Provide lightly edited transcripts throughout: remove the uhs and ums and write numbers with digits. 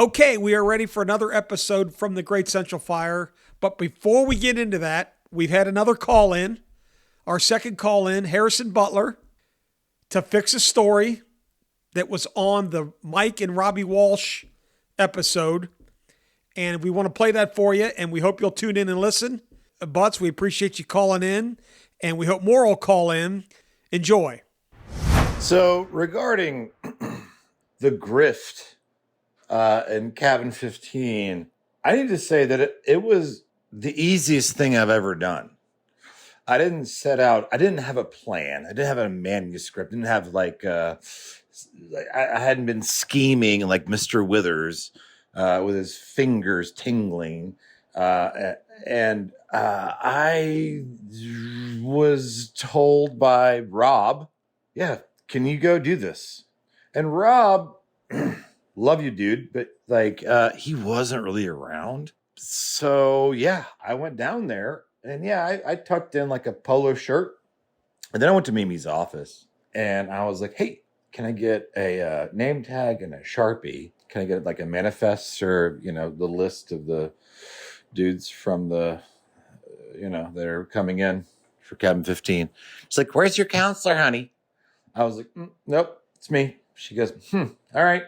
Okay, we are ready for another episode from the Great Central Fire. But before we get into that, we've had another call in, our second call in, Harrison Butler, to fix a story that was on the Mike and Robbie Walsh episode. And we want to play that for you, and we hope you'll tune in and listen. Butts, we appreciate you calling in, and we hope more will call in. Enjoy. So regarding the grift in Cabin 15, I need to say that it was the easiest thing I've ever done. I didn't set out, I didn't have a plan. I didn't have a manuscript. I didn't have I hadn't been scheming like Mr. Withers with his fingers tingling. And I was told by Rob, yeah, can you go do this? And Rob, love you, dude, but he wasn't really around. So yeah, I went down there and I tucked in like a polo shirt. And then I went to Mimi's office and I was like, hey, can I get a name tag and a Sharpie? Can I get like a manifest or, the list of the dudes from the, that are coming in for Cabin 15. She's like, where's your counselor, honey? I was like, nope, it's me. She goes, all right.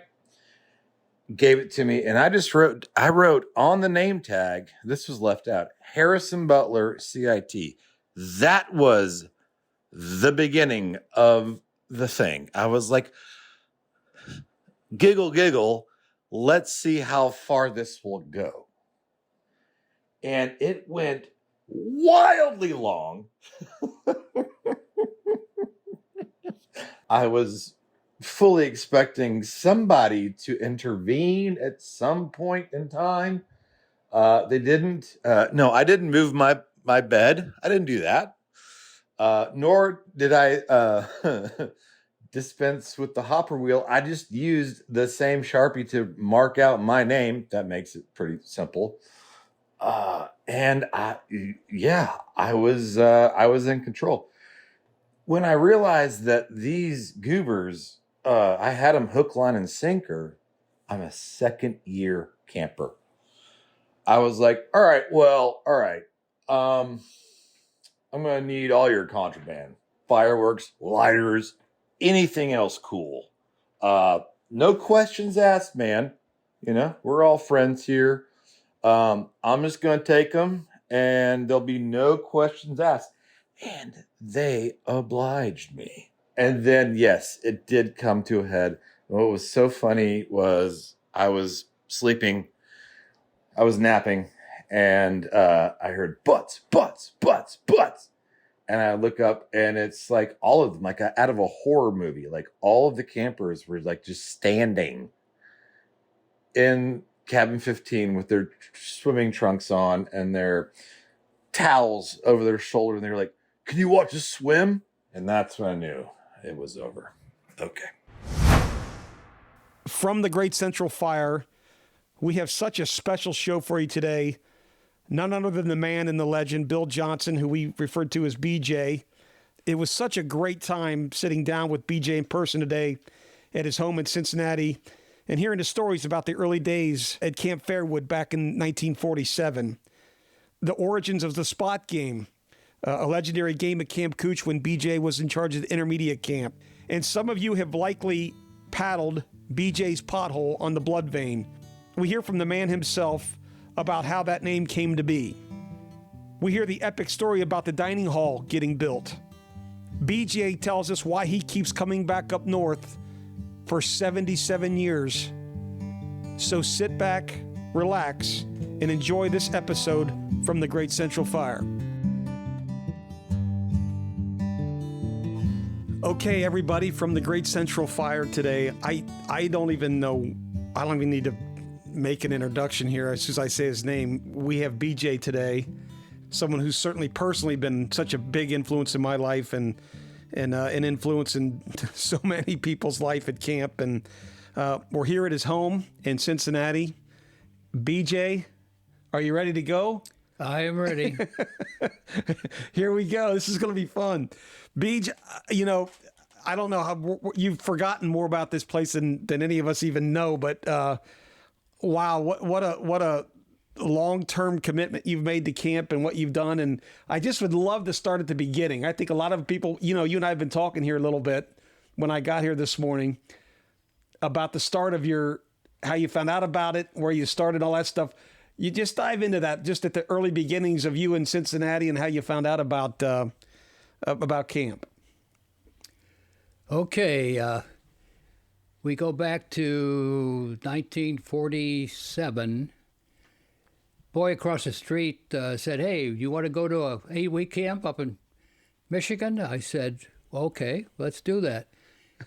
Gave it to me. And I wrote on the name tag, this was left out, Harrison Butler, CIT. That was the beginning of the thing. I was like, giggle. Let's see how far this will go. And it went wildly long. I was fully expecting somebody to intervene at some point in time. They didn't. No, I didn't move my bed. I didn't do that. Nor did I dispense with the hopper wheel. I just used the same Sharpie to mark out my name. That makes it pretty simple. And I was in control. When I realized that these goobers, I had them hook, line, and sinker. I'm a second year camper. I was like, all right. I'm going to need all your contraband, fireworks, lighters, anything else cool. No questions asked, man. We're all friends here. I'm just going to take them and there'll be no questions asked. And they obliged me. And then, yes, it did come to a head. What was so funny was I was sleeping. I was napping and I heard butts. And I look up and it's like all of them, like out of a horror movie, like all of the campers were like just standing in Cabin 15 with their swimming trunks on and their towels over their shoulder. And they were like, can you watch us swim? And that's when I knew it was over. Okay. From the Great Central Fire, we have such a special show for you today. None other than the man and the legend, Bill Johnson, who we referred to as BJ. It was such a great time sitting down with BJ in person today at his home in Cincinnati and hearing the stories about the early days at Camp Fairwood back in 1947. The origins of the spot game, a legendary game at Camp Cooch when BJ was in charge of the intermediate camp. And some of you have likely paddled BJ's Pothole on the Bloodvein. We hear from the man himself about how that name came to be. We hear the epic story about the dining hall getting built. BJ tells us why he keeps coming back up north for 77 years. So sit back, relax, and enjoy this episode from the Great Central Fire. Okay, everybody, from the Great Central Fire today, I don't even need to make an introduction here as soon as I say his name. We have BJ today, someone who's certainly personally been such a big influence in my life and an influence in so many people's life at camp. And we're here at his home in Cincinnati. BJ, are you ready to go? I am ready. Here we go. This is going to be fun. BJ, I don't know how you've forgotten more about this place than any of us even know, but Wow, what a long-term commitment you've made to camp and what you've done. And I just would love to start at the beginning. I think a lot of people, you and I have been talking here a little bit when I got here this morning about the start of how you found out about it, where you started, all that stuff. You just dive into that just at the early beginnings of you in Cincinnati and how you found out about camp. Okay, we go back to 1947. Boy across the street said, "Hey, you want to go to a 8-week camp up in Michigan?" I said, "Okay, let's do that."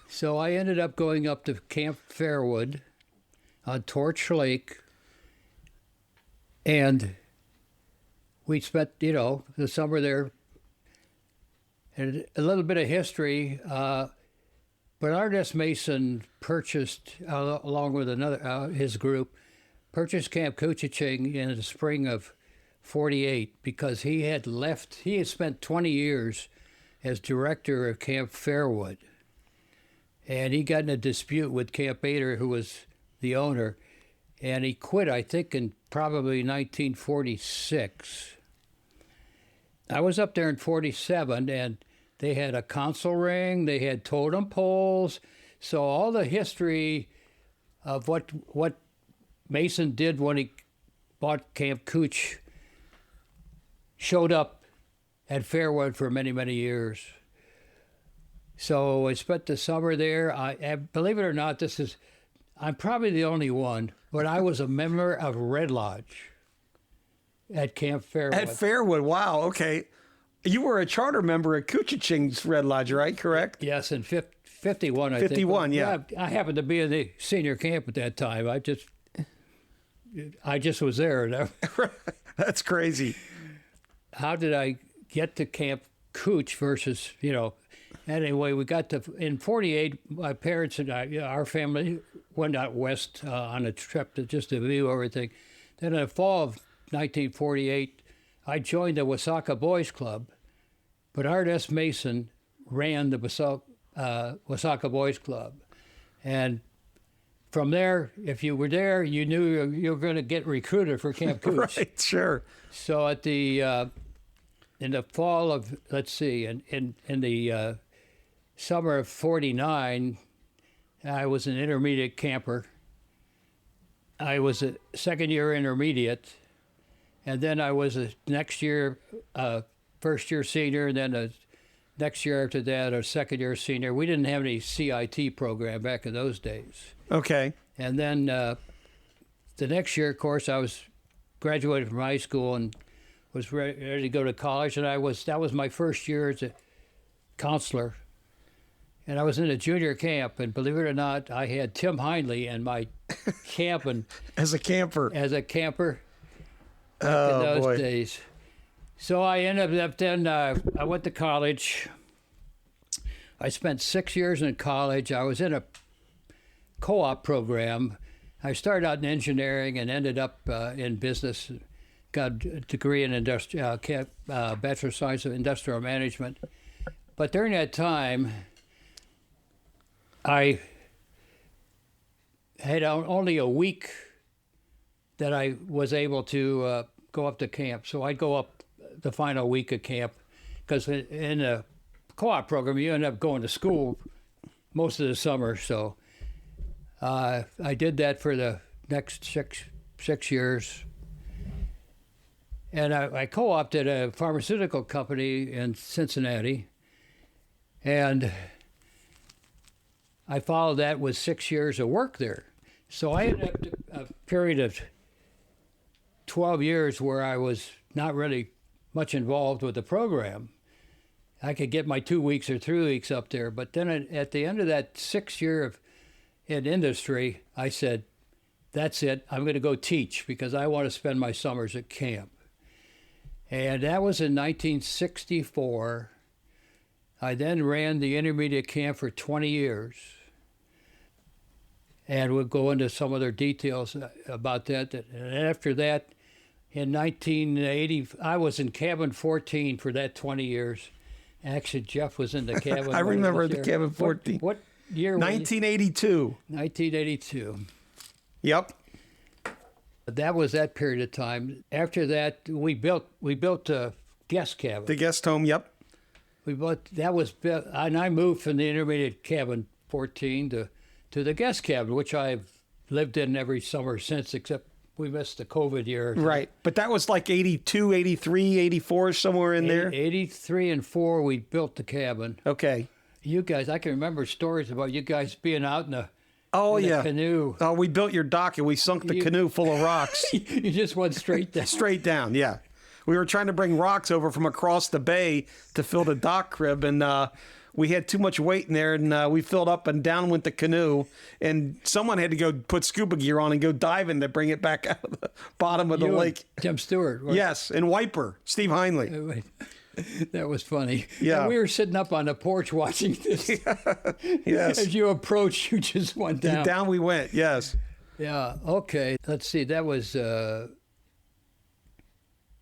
So I ended up going up to Camp Fairwood on Torch Lake, and we spent, the summer there. And a little bit of history. Bernard S. Mason purchased, along with his group, purchased Camp Couchiching in the spring of '48 because he had spent 20 years as director of Camp Fairwood. And he got in a dispute with Camp Bader, who was the owner, and he quit, I think, in probably 1946. I was up there in '47, and they had a council ring, they had totem poles, so all the history of what Mason did when he bought Camp Cooch showed up at Fairwood for many, many years. So I spent the summer there. I believe it or not, I'm probably the only one, but I was a member of Red Lodge at Camp Fairwood. At Fairwood, wow, okay. You were a charter member at Couchiching's Red Lodge, right? Correct? Yes, in 51, I think. 51, yeah. I happened to be in the senior camp at that time. I just was there. That's crazy. How did I get to Camp Cooch versus, anyway, we got in '48, my parents and I, our family went out west on a trip to view everything. Then in the fall of 1948, I joined the Wasaka Boys Club. Bernard S. Mason ran the Wasaka Boys Club. And from there, if you were there, you knew you were going to get recruited for Camp Cooch. Right, sure. So at in the fall of, in the summer of '49, I was an intermediate camper. I was a second-year intermediate, and then I was a next year first-year senior, and then a next year after that a second-year senior. We didn't have any CIT program back in those days. Okay. And then the next year, of course, I was graduated from high school and was ready to go to college, and that was my first year as a counselor. And I was in a junior camp, and believe it or not, I had Tim Hindley in my camp and As a camper. back in Oh, those boy. days. So I ended up then, I went to college. I spent 6 years in college. I was in a co-op program. I started out in engineering and ended up in business. Got a degree in Bachelor of Science in Industrial Management. But during that time, I had only a week that I was able to go up to camp. So I'd go up the final week of camp, because in a co-op program, you end up going to school most of the summer. So I did that for the next six years. And I co-opted a pharmaceutical company in Cincinnati. And I followed that with 6 years of work there. So I ended up a period of 12 years where I was not really much involved with the program. I could get my 2 weeks or 3 weeks up there. But then at the end of that 6 year in industry, I said, that's it. I'm going to go teach because I want to spend my summers at camp. And that was in 1964. I then ran the intermediate camp for 20 years. And we'll go into some other details about that. And after that, in 1980, I was in cabin 14 for that 20 years. Actually, Jeff was in the cabin. I remember the cabin 14. What year? 1982. 1982. Yep. that was that period of time. After that, we built a guest cabin. The guest home, yep. That was built, and I moved from the intermediate cabin 14 to the guest cabin, which I've lived in every summer since, except we missed the COVID year. Right. But that was like 82, 83, 84, somewhere in there? 83 and 4, we built the cabin. Okay. You guys, I can remember stories about you guys being out in the canoe. Oh, we built your dock and we sunk the canoe full of rocks. You just went straight down. Straight down, yeah. We were trying to bring rocks over from across the bay to fill the dock crib, and we had too much weight in there, and we filled up and down went the canoe, and someone had to go put scuba gear on and go diving to bring it back out of the bottom of the lake. Tim Stewart. Yes, and Wiper, Steve Heinley. That was funny. Yeah. And we were sitting up on the porch watching this. Yes. As you approached, you just went down. Down we went, yes. Yeah, okay. Let's see, that was...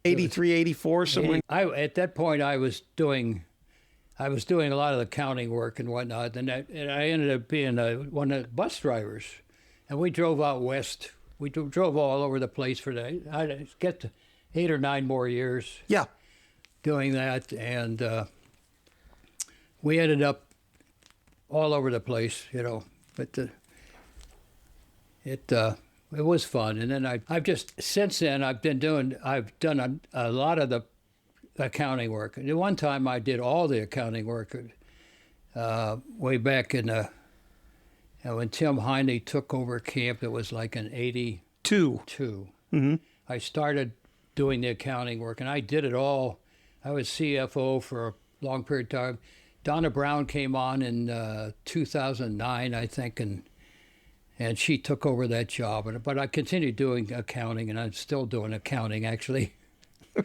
83, 84, somewhere. At that point, I was doing a lot of the accounting work and whatnot, and I ended up being one of the bus drivers, and we drove out west. We drove all over the place for that. I get to 8 or 9 more years. Yeah. Doing that, and we ended up all over the place, But it was fun, and then I've just since then I've done a lot of the accounting work. And at one time I did all the accounting work way back in when Tim Heinley took over camp. It was like in '82. Mm-hmm. I started doing the accounting work, and I did it all. I was CFO for a long period of time. Donna Brown came on in 2009, I think, and she took over that job. But I continued doing accounting, and I'm still doing accounting, actually.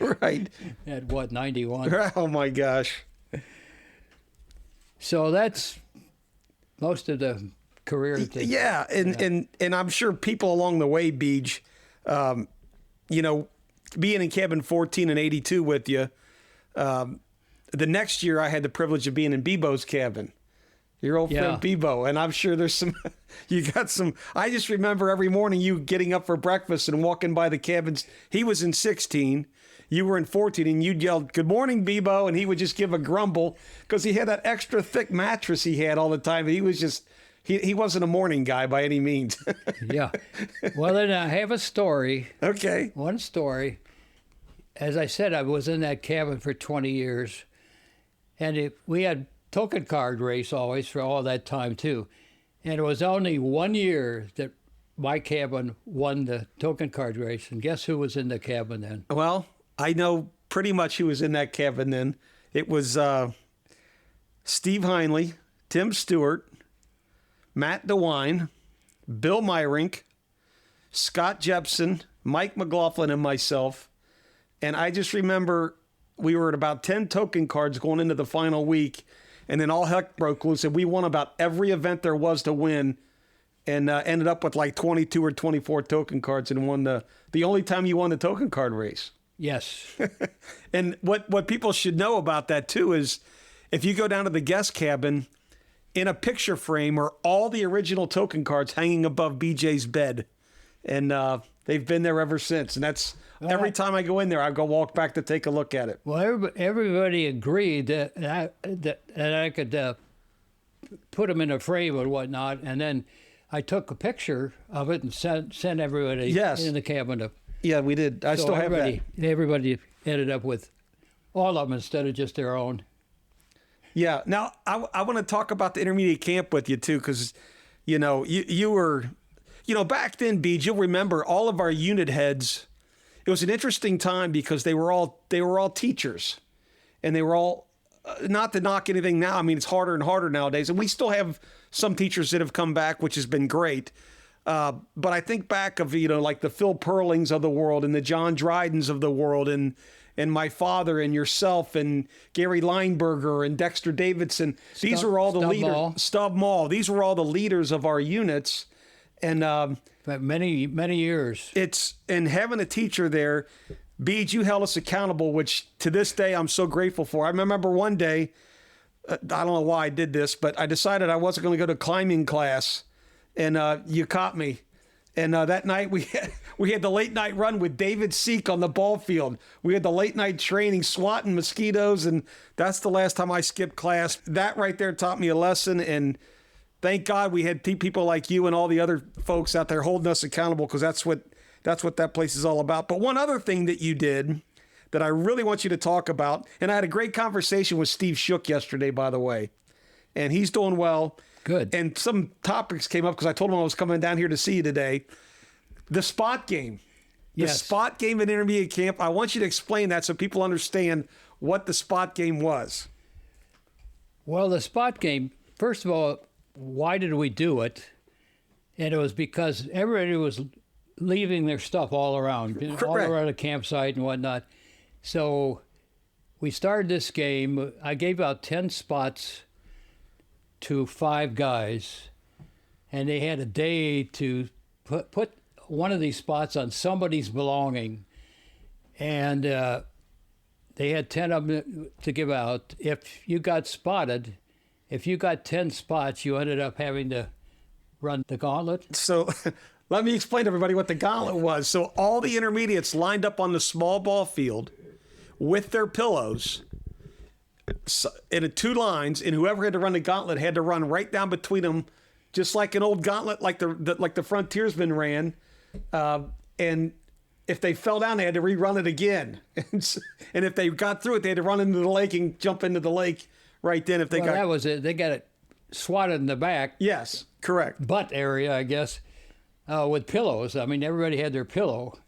Right. At 91? Oh, my gosh. So that's most of the career thing. Yeah, and I'm sure people along the way, Beej, being in cabin 14 and 82 with you, the next year I had the privilege of being in Bebo's cabin, your old friend Bebo, and I'm sure there's I just remember every morning you getting up for breakfast and walking by the cabins. He was in 16, you were in 14, and you'd yell, "Good morning, Bebo," and he would just give a grumble because he had that extra thick mattress he had all the time, and he was just, he wasn't a morning guy by any means. Yeah. Well, then I have a story. Okay. One story. As I said, I was in that cabin for 20 years, and we had token card race always for all that time too. And it was only 1 year that my cabin won the token card race. And guess who was in the cabin then? Well, I know pretty much who was in that cabin then. It was Steve Heinley, Tim Stewart, Matt DeWine, Bill Myrink, Scott Jepson, Mike McLaughlin, and myself. And I just remember we were at about 10 token cards going into the final week, and then all heck broke loose, and we won about every event there was to win, and ended up with like 22 or 24 token cards and won the only time you won the token card race. Yes. And what people should know about that too is if you go down to the guest cabin, in a picture frame are all the original token cards hanging above BJ's bed. And they've been there ever since. And that's every time I go in there, I go walk back to take a look at it. Well, everybody agreed that I could put them in a frame and whatnot. And then I took a picture of it and sent everybody in the cabin. Yeah, we did. I still have that. Everybody ended up with all of them instead of just their own. Yeah. Now, I want to talk about the intermediate camp with you, too, because, you were... back then, Beej, you'll remember all of our unit heads. It was an interesting time because they were all teachers, and they were all not to knock anything now. I mean, it's harder and harder nowadays, and we still have some teachers that have come back, which has been great. But I think back of like the Phil Perlings of the world and the John Drydens of the world, and my father and yourself and Gary Lineberger and Dexter Davidson. These are all the leaders. Stub Mall. These were all the leaders of our units. And many years. And having a teacher there, Beej, you held us accountable, which to this day I'm so grateful for. I remember one day, I don't know why I did this, but I decided I wasn't going to go to climbing class, and you caught me. And that night we had the late night run with David Seek on the ball field. We had the late night training, swatting mosquitoes, and that's the last time I skipped class. That right there taught me a lesson, and thank God we had people like you and all the other folks out there holding us accountable, because that's what that place is all about. But one other thing that you did that I really want you to talk about, and I had a great conversation with Steve Shook yesterday, by the way, and he's doing well. Good. And some topics came up because I told him I was coming down here to see you today. The spot game. The Yes. spot game at intermediate camp. I want you to explain that so people understand what the spot game was. Well, the spot game, first of all, why did we do it? And it was because everybody was leaving their stuff all around, all Correct. around the campsite and whatnot. So we started this game. I gave out 10 spots to 5 guys, and they had a day to put one of these spots on somebody's belonging. And they had 10 of them to give out. If you got spotted, if you got 10 spots, you ended up having to run the gauntlet. So let me explain to everybody what the gauntlet was. So all the intermediates lined up on the small ball field with their pillows in 2 lines, and whoever had to run the gauntlet had to run right down between them, just like an old gauntlet, like the frontiersmen ran. And if they fell down, they had to rerun it again. And if they got through it, they had to run into the lake and jump into the lake right then. If they Well, got that was it. They got it swatted in the back, yes, correct. butt area, I guess, with pillows. I mean, everybody had their pillow,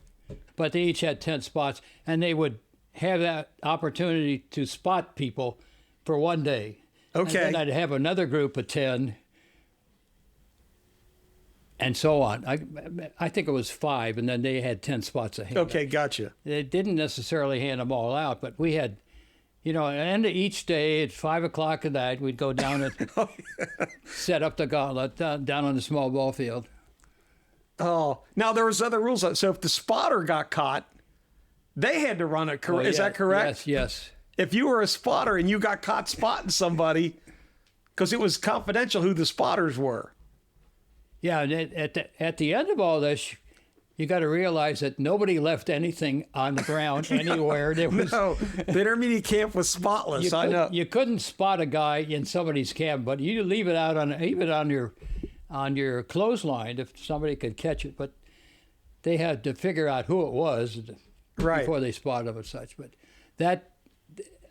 but they each had 10 spots, and they would have that opportunity to spot people for one day. Okay. And then I'd have another group of 10, and so on. I think it was 5, and then they had 10 spots a hand. Okay, gotcha. They didn't necessarily hand them all out, but we had, at the end of each day at 5 o'clock at night, we'd go down and set up the gauntlet down on the small ball field. Oh, now there was other rules. So if the spotter got caught, they had to run it. Oh, Is yeah, that correct? Yes. If you were a spotter and you got caught spotting somebody, because it was confidential who the spotters were. Yeah, and at the end of all this, you got to realize that nobody left anything on the ground anywhere. There was No, the intermediate camp was spotless. I know. you couldn't spot a guy in somebody's cabin, but you leave it out on your clothesline if somebody could catch it. But they had to figure out who it was Right. before they spotted him and such. But that,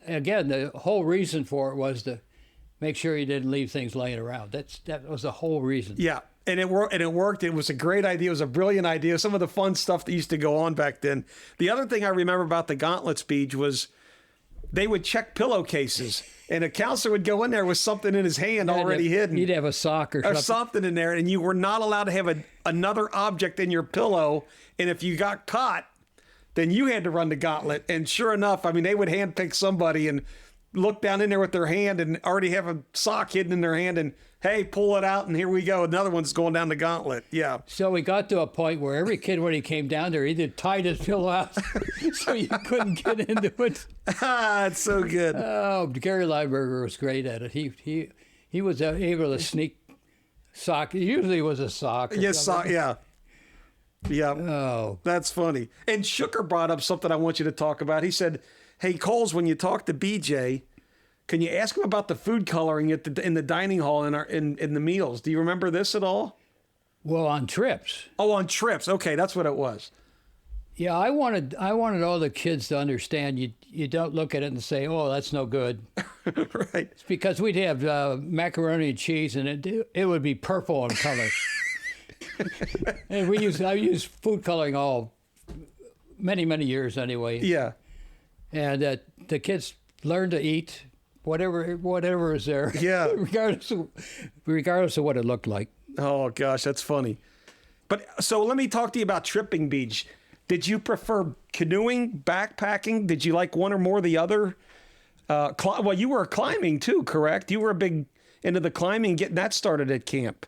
again, the whole reason for it was to make sure you didn't leave things laying around. That was the whole reason. Yeah, and it worked. It was a great idea. It was a brilliant idea. Some of the fun stuff that used to go on back then. The other thing I remember about the gauntlet speech was they would check pillowcases, and a counselor would go in there with something in his hand already hidden. You'd have a sock or Or something. something in there, and you were not allowed to have another object in your pillow. And if you got caught, then you had to run the gauntlet. And sure enough, I mean, they would handpick somebody and look down in there with their hand and already have a sock hidden in their hand and, hey, pull it out, and here we go. Another one's going down the gauntlet. Yeah. So we got to a point where every kid, when he came down there, either tied his pillow out so you couldn't get into it. It's so good. Oh, Gary Lineberger was great at it. He was able to sneak sock. Usually it was a sock. or Yes, something. yeah. Yeah. Oh, That's funny. And Shooker brought up something I want you to talk about. He said, hey, Coles, when you talk to BJ, can you ask him about the food coloring in the dining hall in the meals? Do you remember this at all? well, on trips. Oh, on trips. Okay, that's what it was. Yeah, I wanted all the kids to understand you don't look at it and say, oh, that's no good. Right. It's because we'd have macaroni and cheese, and it would be purple in color. And I used food coloring many years anyway. Yeah. And the kids learn to eat whatever is there. Yeah. regardless of what it looked like. Oh, gosh, that's funny. But so let me talk to you about tripping beach. Did you prefer canoeing, backpacking? Did you like one or more of the other? Well, you were climbing too, correct? You were a big into the climbing, getting that started at camp.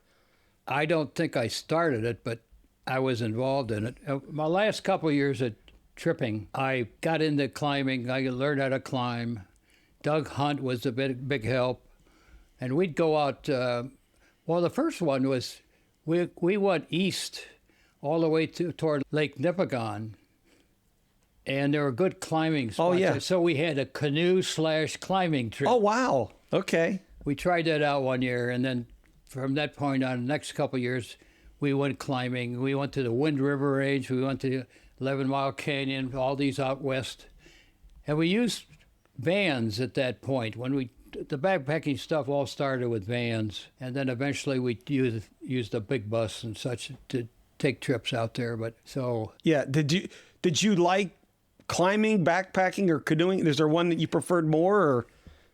I don't think I started it, but I was involved in it. My last couple of years at tripping, I got into climbing. I learned how to climb. Doug Hunt was a big help. And we'd go out. Well, the first one was we went east all the way toward Lake Nipigon. And there were good climbing spots. Oh, yeah. So we had a canoe/climbing trip. Oh, wow. Okay. We tried that out one year, and then from that point on, the next couple of years, we went climbing. We went to the Wind River Range. We went to 11 Mile Canyon, all these out west. And we used vans at that point. The backpacking stuff all started with vans, and then eventually we used a big bus and such to take trips out there. But so Yeah. Did you like climbing, backpacking, or canoeing? Is there one that you preferred more? Or?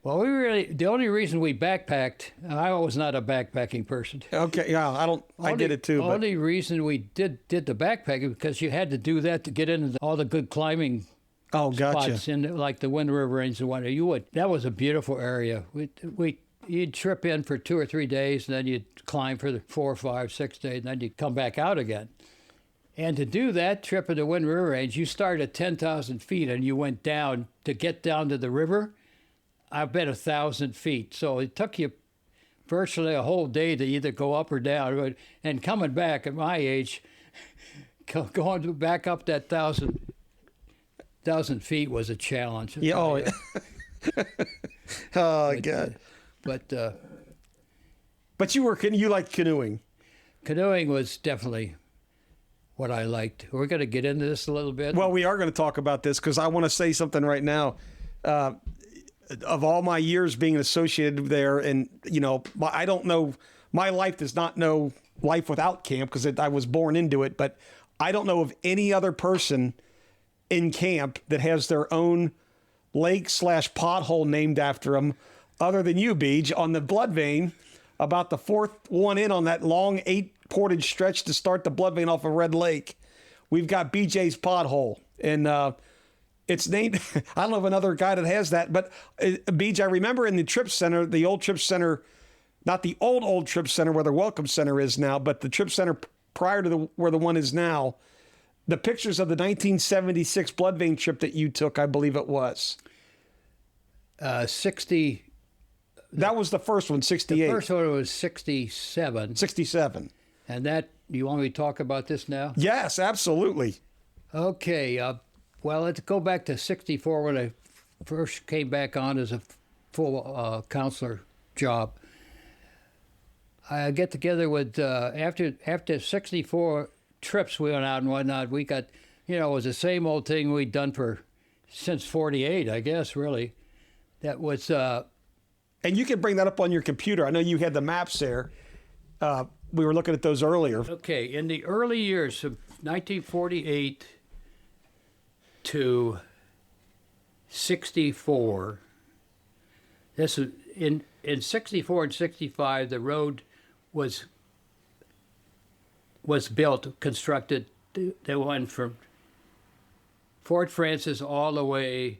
well, the only reason we backpacked, I was not a backpacking person. Okay. Yeah. I did it too. The only reason we did the backpacking because you had to do that to get into all the good climbing Oh, gotcha. spots in like the Wind River Range and whatnot. That was a beautiful area. You'd trip in for 2 or 3 days, and then you'd climb for the 4, 5, 6 days, and then you'd come back out again. And to do that trip in the Wind River Range, you start at 10,000 feet, and you went down to get down to the river. I bet 1,000 feet. So it took you virtually a whole day to either go up or down. And coming back at my age, going back up that 1,000 feet was a challenge. Yeah. Oh, oh God. But But you liked canoeing. canoeing was definitely what I liked. We're going to get into this a little bit. Well, we are going to talk about this because I want to say something right now. Of all my years being associated there, and I don't know, my life does not know life without camp because I was born into it. But I don't know of any other person in camp that has their own lake/pothole named after them, other than you, Beej, on the Bloodvein, about the fourth one in on that long 8-portage stretch to start the Bloodvein off of Red Lake. We've got BJ's Pothole, and it's named. I don't know of another guy that has that, but Beej, I remember in the Trip Center, the old Trip Center, not the old Trip Center where the Welcome Center is now, but the Trip Center prior to where the one is now. The pictures of the 1976 Bloodvein trip that you took, I believe it was. 60. That was the first one, 68. The first one was 67. 67. And that, you want me to talk about this now? Yes, absolutely. Okay. Well, let's go back to 64 when I first came back on as a full counselor job. I get together with, after 64 trips we went out and whatnot, we got, it was the same old thing we'd done since 48, I guess, really. That was... and you can bring that up on your computer. I know you had the maps there. We were looking at those earlier. Okay, in the early years of 1948 to 64, this is in 64 and 65, the road was built, constructed. They went from Fort Francis all the way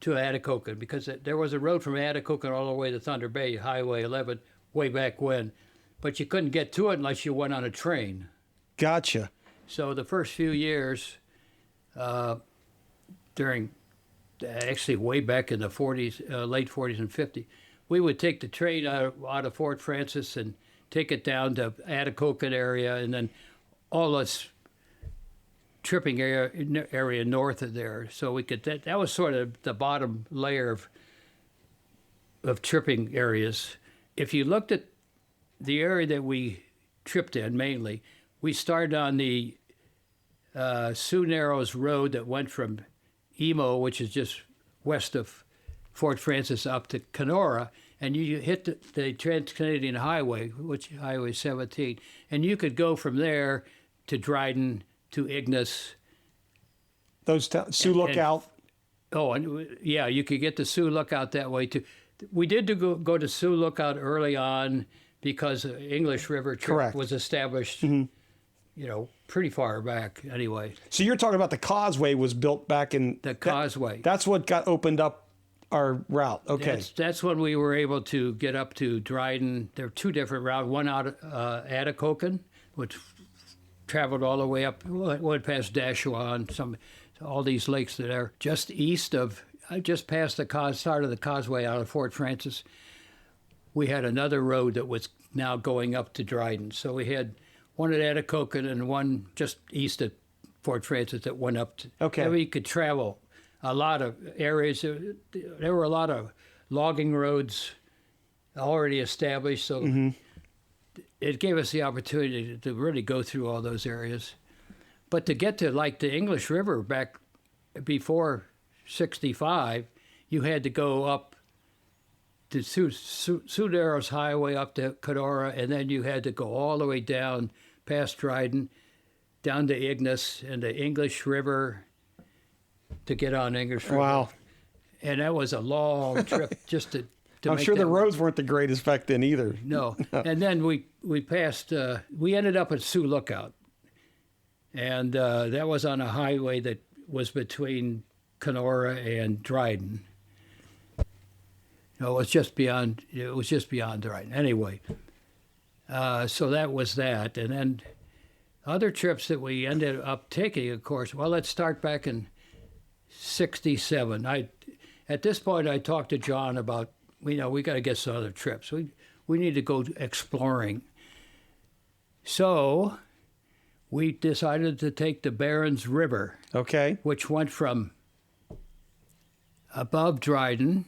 to Atikokan, because there was a road from Atikokan all the way to Thunder Bay, Highway 11, way back when. But you couldn't get to it unless you went on a train. Gotcha. So the first few years, actually way back in the 40s, late 40s and 50s, we would take the train out of Fort Francis and take it down to Atikokan area, and then all this tripping area north of there. So we could that was sort of the bottom layer of tripping areas. If you looked at the area that we tripped in mainly, we started on the Sioux Narrows Road that went from Emo, which is just west of Fort Francis, up to Kenora, and you hit the Trans-Canadian Highway, which Highway 17, and you could go from there to Dryden, to Ignis. Those Sioux Lookout. You could get to Sioux Lookout that way too. We did go to Sioux Lookout early on because English River Trip was established, pretty far back anyway. So you're talking about the causeway was built back in... The causeway. That's what got opened up our route. Okay. That's when we were able to get up to Dryden. There are two different routes. One out of Atikokan, which traveled all the way up, went past Dashua and all these lakes that are just east of, just past the start of the causeway out of Fort Francis. We had another road that was now going up to Dryden. So we had one at Atikokan and one just east of Fort Francis that went up. Okay. And we could travel a lot of areas. There were a lot of logging roads already established, so it gave us the opportunity to really go through all those areas. But to get to like the English River back before 65, you had to go up to Sudaros Highway up to Kenora, and then you had to go all the way down past Dryden, down to Ignis and the English River to get on English River. Wow. And that was a long trip just to I'm make sure the that roads weren't the greatest back then either. No. And then we passed, we ended up at Sioux Lookout. And that was on a highway that was between Kenora and Dryden. No, it was just beyond Dryden. Anyway, so that was that. And then other trips that we ended up taking, of course, well, let's start back in 67. At this point, I talked to John about, we got to get some other trips. We need to go exploring. So we decided to take the Barrens River, Okay. which went from above Dryden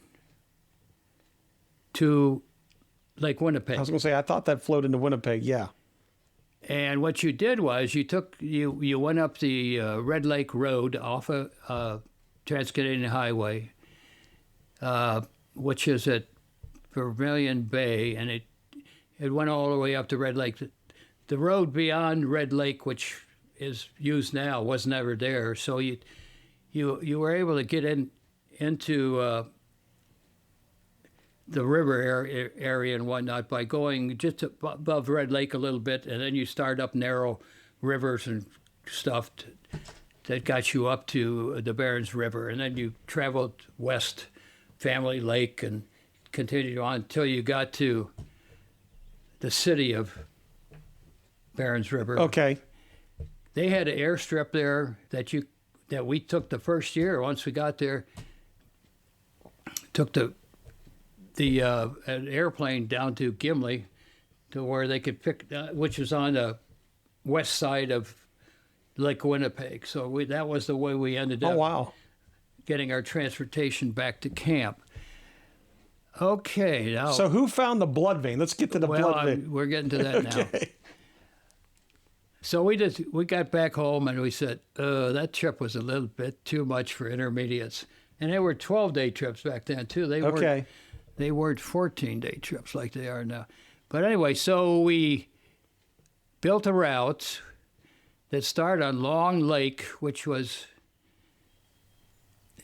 to Lake Winnipeg. I was going to say, I thought that flowed into Winnipeg. Yeah. And what you did was you went up the Red Lake Road off of Trans-Canadian Highway, which is at Vermilion Bay, and it went all the way up to Red Lake. The road beyond Red Lake, which is used now, was never there. So you were able to get into the river area and whatnot by going just above Red Lake a little bit, and then you start up narrow rivers and stuff that got you up to the Barrens River, and then you traveled west, Family Lake, and continued on until you got to the city of Barrens River. Okay. They had an airstrip there that we took the first year. Once we got there, took an airplane down to Gimli, to where they could pick, which was on the west side of Lake Winnipeg. So that was the way we ended up. Oh, wow. Getting our transportation back to camp. Okay, now. So who found the Bloodvein? Let's get to the Bloodvein. We're getting to that now. Okay. So we got back home and we said, that trip was a little bit too much for intermediates. And they were 12-day trips back then too. They weren't 14-day trips like they are now. But anyway, so we built a route that started on Long Lake, which was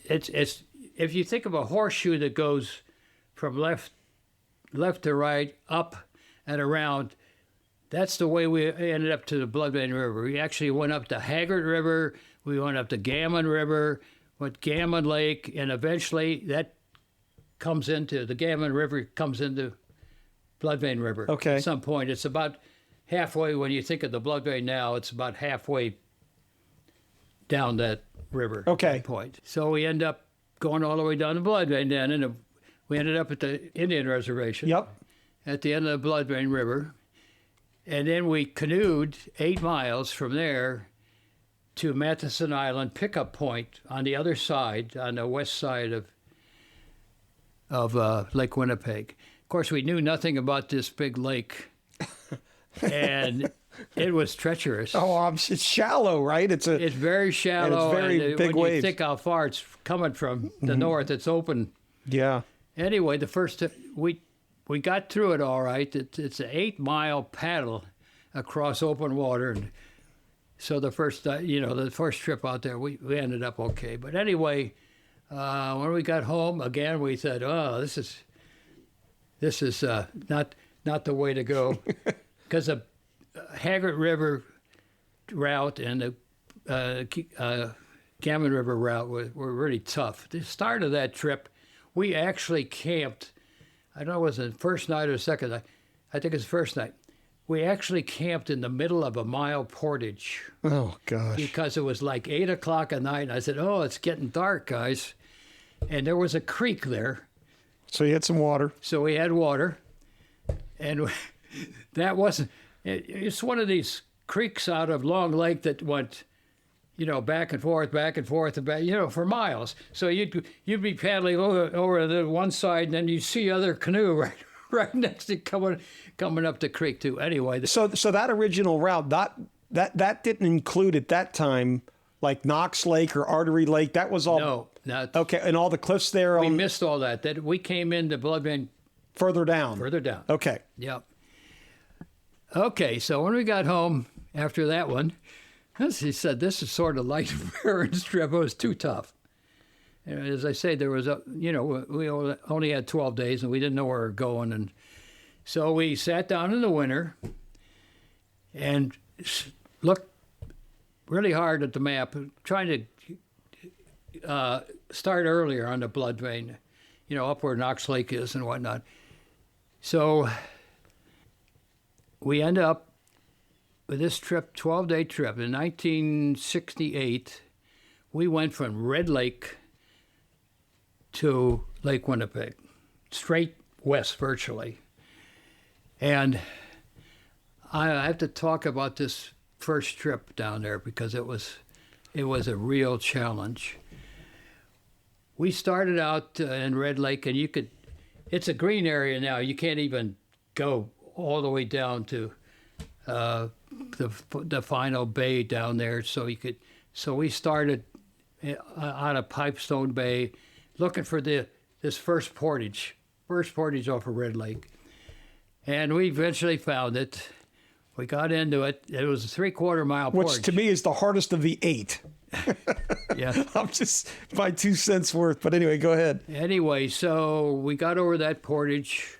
it's if you think of a horseshoe that goes from left to right, up and around. That's the way we ended up to the Bloodvein River. We actually went up to Haggard River, we went up to Gammon River, went Gammon Lake, and eventually the Gammon River comes into Bloodvein River. Okay. At some point. It's about halfway, when you think of the Bloodvein now, it's about halfway down that river at that point. So we end up going all the way down the Bloodvein then, and we ended up at the Indian Reservation. Yep. At the end of the Bloodvein River. And then we canoed 8 miles from there to Matheson Island pickup point on the other side, on the west side of Lake Winnipeg. Of course, we knew nothing about this big lake, and it was treacherous. Oh, it's shallow, right? It's very shallow. And it's very big when waves. you think how far it's coming from the north, it's open. Yeah. Anyway, we got through it all right. It's an 8-mile paddle across open water, and so the first trip out there, we ended up okay. But anyway, when we got home again, we said, "Oh, this is not the way to go," because the Haggard River route and the Gammon River route were really tough. The start of that trip, we actually camped. I don't know if it was the first night or the second night. I think it's the first night. We actually camped in the middle of a mile portage. Oh, gosh. Because it was like 8 o'clock at night. And I said, "Oh, it's getting dark, guys." And there was a creek there. So you had some water. So we had water. And that wasn't, it's one of these creeks out of Long Lake that went, back and forth, and back, for miles. So you'd be paddling over the one side, and then you see other canoe right next to coming up the creek too. Anyway, so that original route that didn't include at that time like Knox Lake or Artery Lake. That was all okay, and all the cliffs there. We missed all that. That we came into Bloodvein further down. Okay. Yep. Okay, so when we got home after that one, he said, "This is sort of like the Barren Strip. It was too tough." And as I say, there was we only had 12 days and we didn't know where we were going, and so we sat down in the winter and looked really hard at the map, trying to start earlier on the Bloodvein, up where Knox Lake is and whatnot. So we end up with this trip, 12-day trip. In 1968, we went from Red Lake to Lake Winnipeg, straight west virtually. And I have to talk about this first trip down there because it was a real challenge. We started out in Red Lake, and it's a green area now. You can't even go all the way down to the final bay down there. So we started out of Pipestone Bay, looking for this first portage off of Red Lake, and we eventually found it. We got into it. It was a 3/4 mile portage, which to me is the hardest of the 8. Yeah, I'm just my 2 cents worth. But anyway, go ahead. Anyway, so we got over that portage.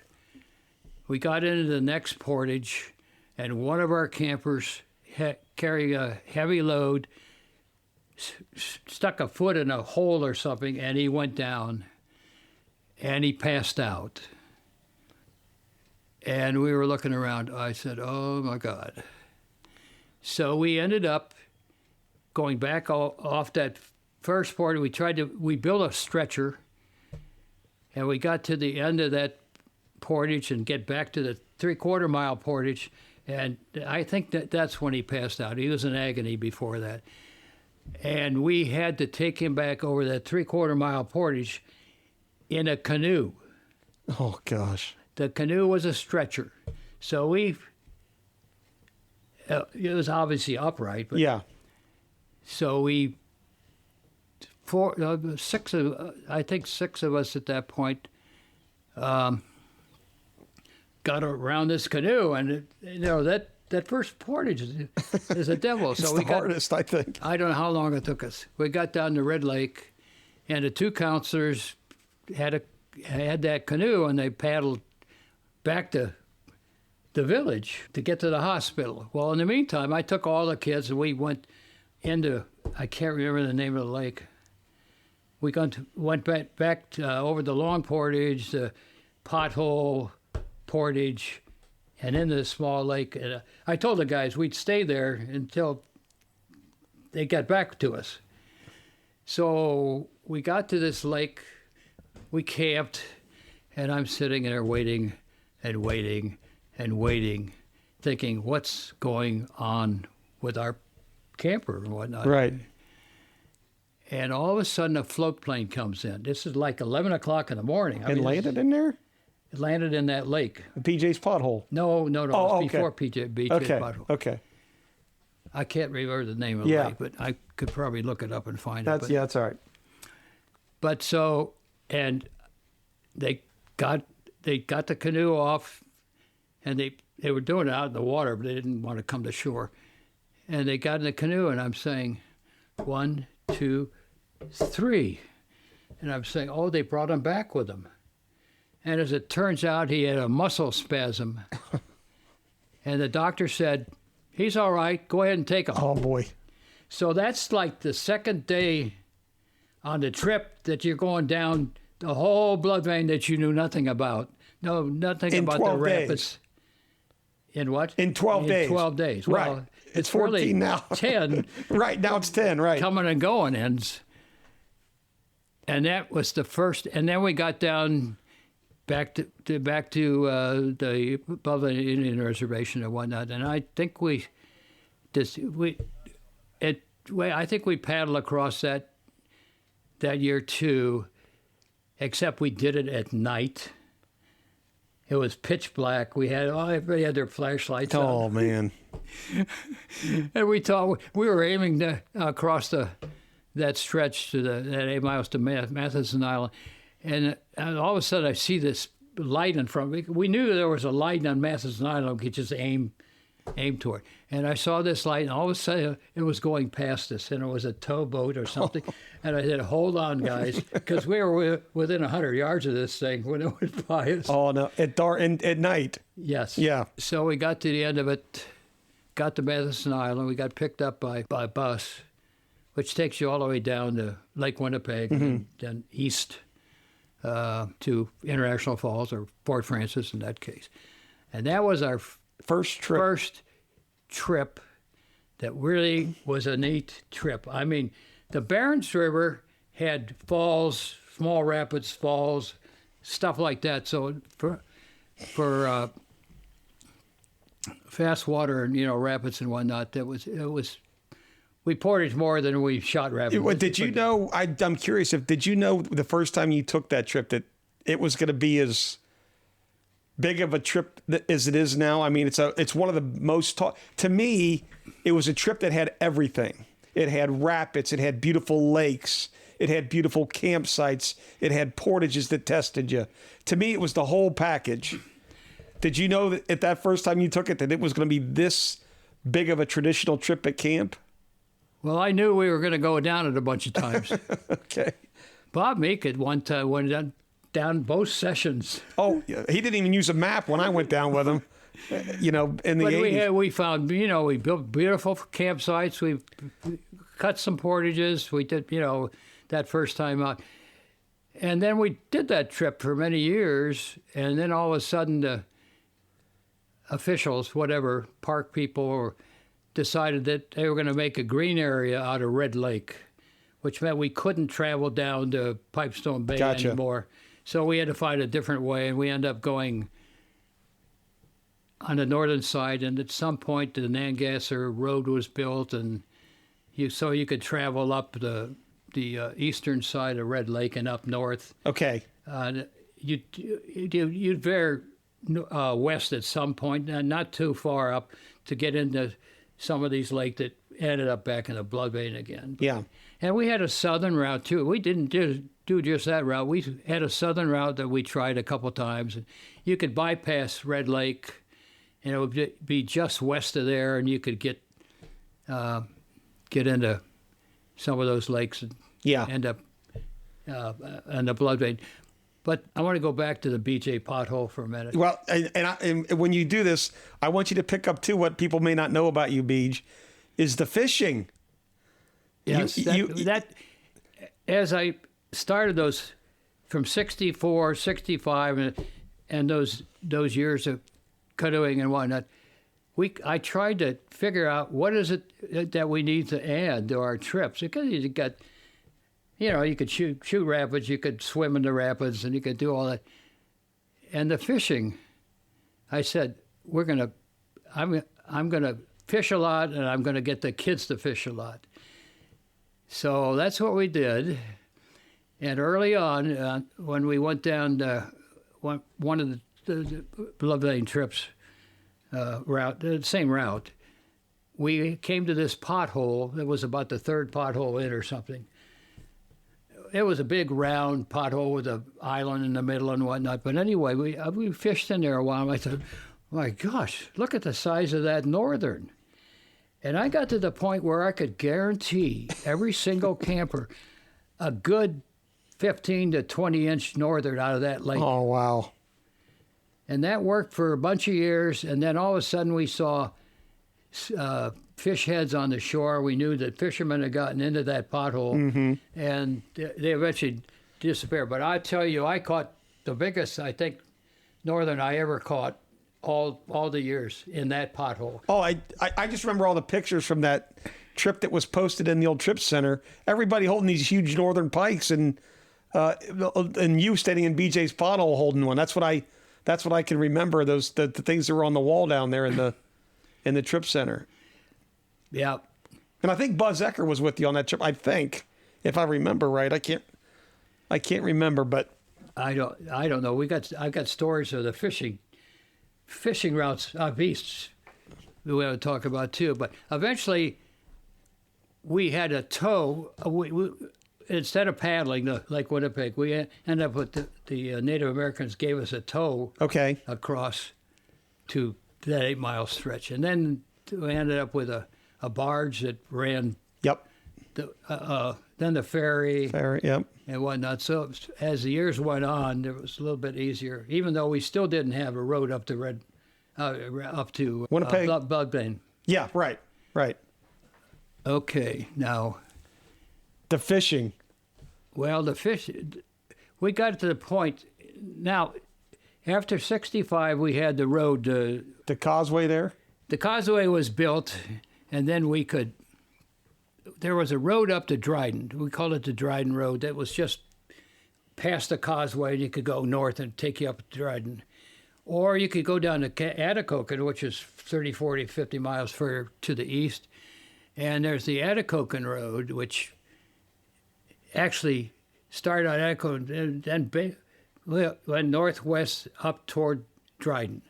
We got into the next portage, and one of our campers carrying a heavy load stuck a foot in a hole or something, and he went down, and he passed out. And we were looking around. I said, "Oh my God!" So we ended up going back off that first portage. We built a stretcher, and we got to the end of that portage and get back to the 3/4 mile portage, and I think that's when he passed out. He was in agony before that. And we had to take him back over that 3/4 mile portage in a canoe. Oh, gosh. The canoe was a stretcher. So it was obviously upright. But yeah. So six of us at that point got around this canoe. And, that first portage is a devil. It's the hardest, I think. I don't know how long it took us. We got down to Red Lake, and the 2 counselors had that canoe, and they paddled back to the village to get to the hospital. Well, in the meantime, I took all the kids, and we went into, I can't remember the name of the lake. We went back over the Long Portage, the Pothole Portage, and into the small lake. And I told the guys we'd stay there until they got back to us. So we got to this lake, we camped, and I'm sitting there waiting and waiting and waiting, thinking, what's going on with our camper and whatnot? Right. And all of a sudden, a float plane comes in. This is like 11 o'clock in the morning. And landed in there? It landed in that lake. PJ's Pothole. No. Oh, it was okay. before PJ's Pothole. Okay. I can't remember the name of the lake, but I could probably look it up and find it. That's all right. But so, and they got the canoe off, and they were doing it out in the water, but they didn't want to come to shore. And they got in the canoe, and I'm saying, 1, 2, 3. And I'm saying, oh, they brought him back with them. And as it turns out, he had a muscle spasm. And the doctor said, he's all right, go ahead and take him. Oh, boy. So that's like the second day on the trip that you're going down the whole Bloodvein that you knew nothing about. No, nothing in about 12 the days. rapids. In what? In 12 days. 12 days. Right. Well, it's 14 really now. 10. Right, now it's 10, right. Coming and going ends. And that was the first. And then we got down back to the Bloodvein Indian Reservation and whatnot. And I think we I think we paddled across that year too, except we did it at night. It was pitch black. Everybody had their flashlights on. Oh, man. And we thought we were aiming to across that stretch to that 8 miles to Matheson Island. And all of a sudden I see this light in front of me. We knew there was a light on Matheson Island. We could just aim toward. And I saw this light, and all of a sudden it was going past us, and it was a towboat or something. And I said, "Hold on, guys," because we were within 100 yards of this thing when it went by us. Oh, no. At dark and at night. Yes. Yeah. So we got to the end of it, got to Matheson Island. We got picked up by bus, which takes you all the way down to Lake Winnipeg and then east to International Falls or Fort Francis in that case. And that was our First trip that really was a neat trip. I mean, the Barrens River had falls, small rapids, falls, stuff like that. So for fast water and rapids and whatnot, it was we portaged more than we shot rapids. Did you know? I'm curious did you know the first time you took that trip that it was going to be as big of a trip as it is now? I mean, it's one of the most to me. It was a trip that had everything. It had rapids. It had beautiful lakes. It had beautiful campsites. It had portages that tested you. To me, it was the whole package. Did you know that at that first time you took it that it was going to be this big of a traditional trip at camp? Well, I knew we were going to go down it a bunch of times. Okay. Bob Meek at one time went down both sessions. Oh, yeah. He didn't even use a map when I went down with him. In the 80s. We found, we built beautiful campsites. We cut some portages. We did, that first time out. And then we did that trip for many years. And then all of a sudden, the officials, whatever, park people, decided that they were going to make a green area out of Red Lake, which meant we couldn't travel down to Pipestone Bay anymore. So we had to find a different way, and we ended up going on the northern side, and at some point the Nangasser Road was built, and you could travel up the eastern side of Red Lake and up north. Okay. You'd veer west at some point, not too far up, to get into some of these lakes that ended up back in the Bloodvein again. Yeah. And we had a southern route too. We didn't do just that route. We had a southern route that we tried a couple times. And you could bypass Red Lake, and it would be just west of there, and you could get into some of those lakes and end up on the Bloodvein. But I want to go back to the BJ Pothole for a minute. Well, and when you do this, I want you to pick up too what people may not know about you, Beej, is the fishing. Yes, that as I started those from 64, 65, and those years of canoeing and whatnot, I tried to figure out what is it that we need to add to our trips. Because you got, you could shoot rapids, you could swim in the rapids, and you could do all that. And the fishing, I said, I'm gonna fish a lot, and I'm gonna get the kids to fish a lot. So that's what we did. And early on, when we went down one of the Bloodvein trips route, the same route, we came to this pothole that was about the third pothole in or something. It was a big round pothole with an island in the middle and whatnot. But anyway, we fished in there a while. And I thought, my gosh, look at the size of that northern. And I got to the point where I could guarantee every single camper a good 15 to 20-inch northern out of that lake. Oh, wow. And that worked for a bunch of years. And then all of a sudden we saw fish heads on the shore. We knew that fishermen had gotten into that pothole, and they eventually disappeared. But I tell you, I caught the biggest, I think, northern I ever caught all the years in that pothole. Oh, I just remember all the pictures from that trip that was posted in the old trip center. Everybody holding these huge northern pikes, and you standing in BJ's pothole holding one. That's what I can remember. The things that were on the wall down there in the trip center. Yeah. And I think Buzz Ecker was with you on that trip. I think, if I remember right. I can't remember, but I don't know. I've got stories of the fishing routes out east that we want to talk about too. But eventually, we had a tow. Instead of paddling the Lake Winnipeg, we ended up with the Native Americans gave us a tow okay. across to that 8-mile stretch, and then we ended up with a barge that ran. Yep. Then the ferry. Yep. And whatnot. So as the years went on, it was a little bit easier, even though we still didn't have a road up to Winnipeg. Bloodvein. Yeah. Right. Okay, now. The fishing. Well, we got to the point. Now, after 65, we had the road. The causeway there? The causeway was built, and then there was a road up to Dryden. We called it the Dryden Road. That was just past the causeway, and you could go north and take you up to Dryden. Or you could go down to Atikokan, which is 30, 40, 50 miles further to the east. And there's the Atikokan Road, which actually started on Atikokan and then went northwest up toward Dryden.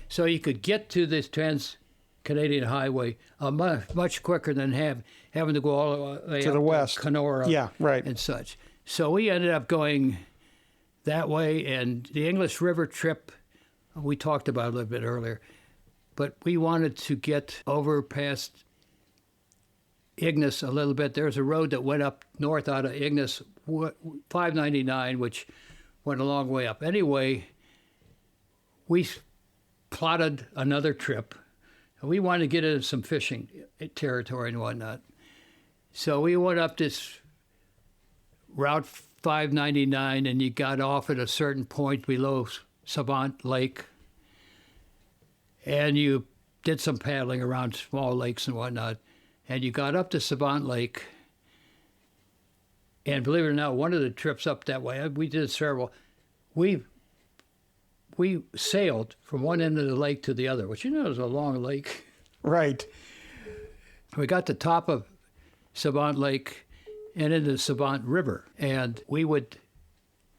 So you could get to this Trans-Canadian Highway much quicker than having to go all the way to up the west. Kenora, yeah, right. and such. So we ended up going that way, and the English River trip we talked about a little bit earlier, but we wanted to get over past Ignis a little bit. There's a road that went up north out of Ignis, 599, which went a long way up. Anyway, we plotted another trip. We wanted to get into some fishing territory and whatnot. So we went up this Route 599, and you got off at a certain point below Savant Lake, and you did some paddling around small lakes and whatnot, and you got up to Savant Lake, and believe it or not, one of the trips up that way, we did several, we sailed from one end of the lake to the other, which is a long lake. Right. We got to the top of Savant Lake and into the Savant River, and we would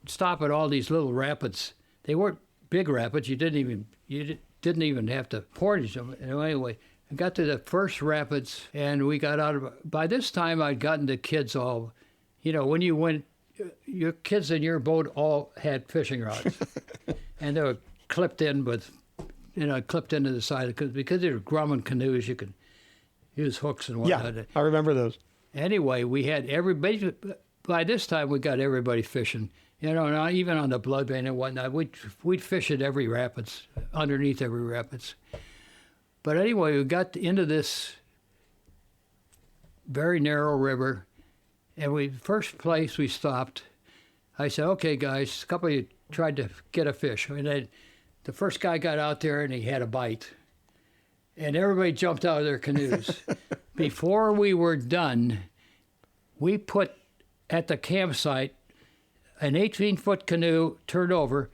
stop at all these little rapids. They weren't big rapids. You didn't even have to portage them. Anyway, I got to the first rapids, and we got out of. By this time, I'd gotten the kids all. When you went, your kids in your boat all had fishing rods, and they were clipped in with, clipped into the side because they were Grumman canoes. You could use hooks and whatnot. Yeah, I remember those. Anyway, we had everybody. By this time, we got everybody fishing. Not even on the Bloodvein and whatnot. We'd fish at every rapids, underneath every rapids. But anyway, we got into this very narrow river, and first place we stopped, I said, "Okay, guys, a couple of you tried to get a fish." And the first guy got out there, and he had a bite. And everybody jumped out of their canoes. Before we were done, we put at the campsite an 18-foot canoe turned over.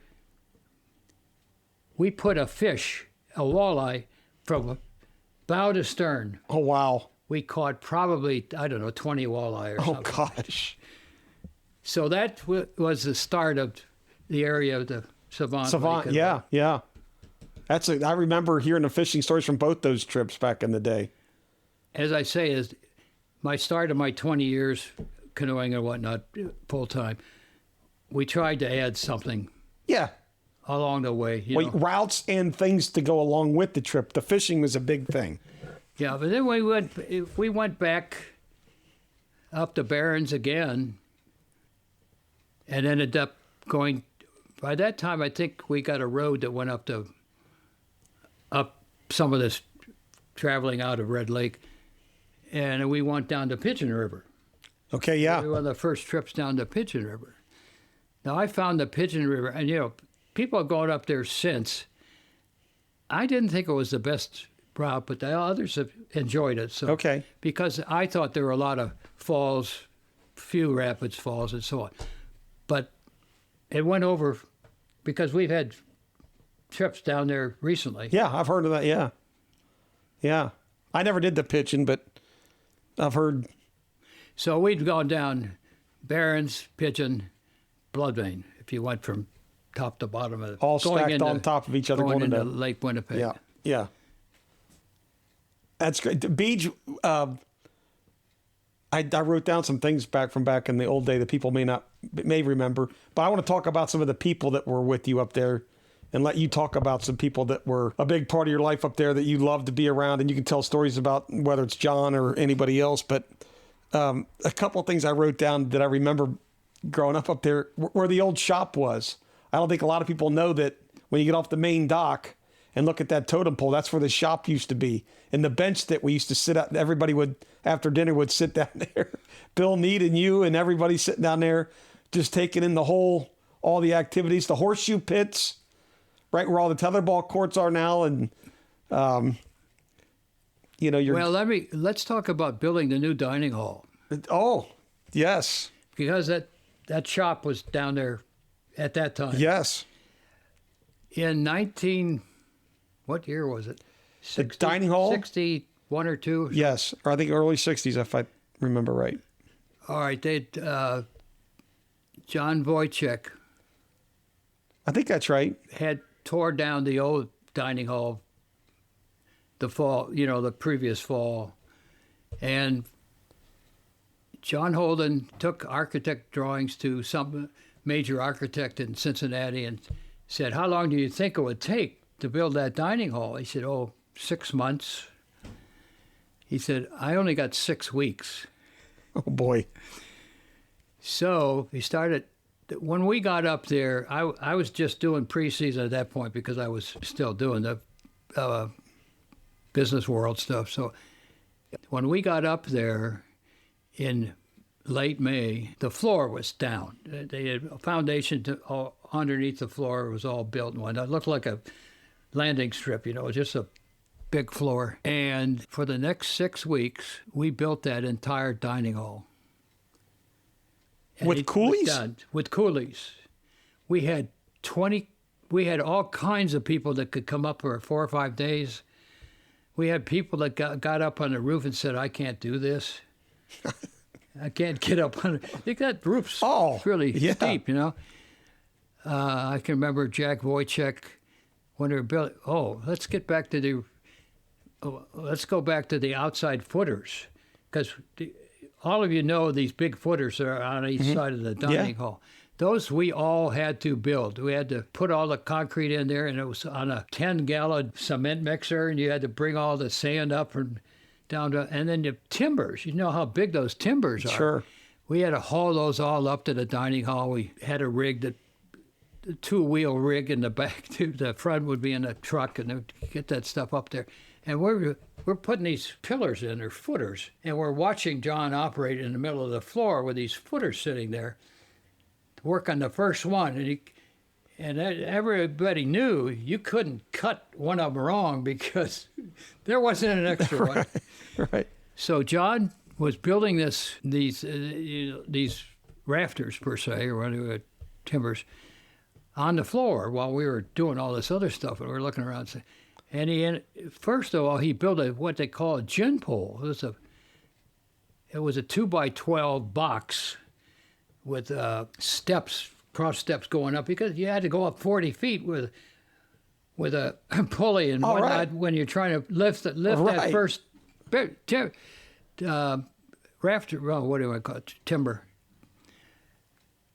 We put a fish, a walleye, from bow to stern. Oh, wow. We caught probably, 20 walleye or something. Oh, gosh. So that was the start of the area of the Savant. Savant, yeah. I remember hearing the fishing stories from both those trips back in the day. As I say, is my start of my 20 years canoeing and whatnot, full time. We tried to add something. Yeah. Along the way, routes and things to go along with the trip. The fishing was a big thing. Yeah, but then we went back up the Barrens again, and ended up going. By that time, I think we got a road that went up some of this traveling out of Red Lake, and we went down to Pigeon River. Okay, yeah. One of the first trips down to Pigeon River. Now, I found the Pigeon River, and people have gone up there since. I didn't think it was the best route, but the others have enjoyed it. So, okay. Because I thought there were a lot of falls, few rapids, falls, and so on. But it went over because we've had trips down there recently. Yeah, I've heard of that, yeah. Yeah. I never did the pitching, but I've heard. So we'd gone down Barron's, Pigeon, Bloodvein, if you went from top to bottom of it. All stacked on top of each other going going into into. Lake Winnipeg. Yeah, yeah. That's great. Beej, I wrote down some things back in the old day that people may remember, but I want to talk about some of the people that were with you up there and let you talk about some people that were a big part of your life up there that you loved to be around, and you can tell stories about whether it's John or anybody else. But a couple of things I wrote down that I remember growing up there, where the old shop was. I don't think a lot of people know that when you get off the main dock and look at that totem pole, that's where the shop used to be. And the bench that we used to sit at, everybody would, after dinner, would sit down there. Bill, Need, and you, and everybody sitting down there, just taking in all the activities, the horseshoe pits, right where all the tetherball courts are now. And, Well, let's talk about building the new dining hall. Oh, yes. Because that shop was down there at that time. Yes. In what year was it? 60, the dining hall? 61 or 2? Yes, or I think early 60s, if I remember right. All right, John Wojciech I think that's right. had tore down the old dining hall the previous fall. And John Holden took architect drawings to some major architect in Cincinnati and said, "How long do you think it would take to build that dining hall?" He said, 6 months. He said, "I only got 6 weeks." Oh, boy. So he started. When we got up there, I was just doing preseason at that point because I was still doing the business world stuff. So when we got up there in late May, the floor was down. They had a foundation underneath the floor. It was all built and whatnot. It looked like a landing strip, just a big floor. And for the next 6 weeks, we built that entire dining hall. With coolies? With coolies. We had all kinds of people that could come up for 4 or 5 days. We had people that got up on the roof and said, "I can't do this. I can't get up on it." I think that roof's really steep, I can remember Jack Wojciech when they were building. Let's go back to the outside footers, because all of you know these big footers that are on each side of the dining hall. Those we all had to build. We had to put all the concrete in there, and it was on a 10-gallon cement mixer, and you had to bring all the sand up and down to, and then the timbers. You know how big those timbers are. Sure. We had to haul those all up to the dining hall. We had a rig the 2-wheel rig in the back too. The front would be in a truck, and they'd get that stuff up there. And we're putting these pillars in, or footers, and we're watching John operate in the middle of the floor with these footers sitting there to work on the first one. And everybody knew you couldn't cut one of them wrong because there wasn't an extra one. Right. So John was building these rafters per se, or whatever, timbers, on the floor while we were doing all this other stuff, and we were looking around. And first of all, he built what they call a gin pole. It was a 2x12 box with steps, cross steps going up, because you had to go up 40 feet with a pulley and whatnot when you're trying to lift that first rafter. Well, what do I call it? Timber.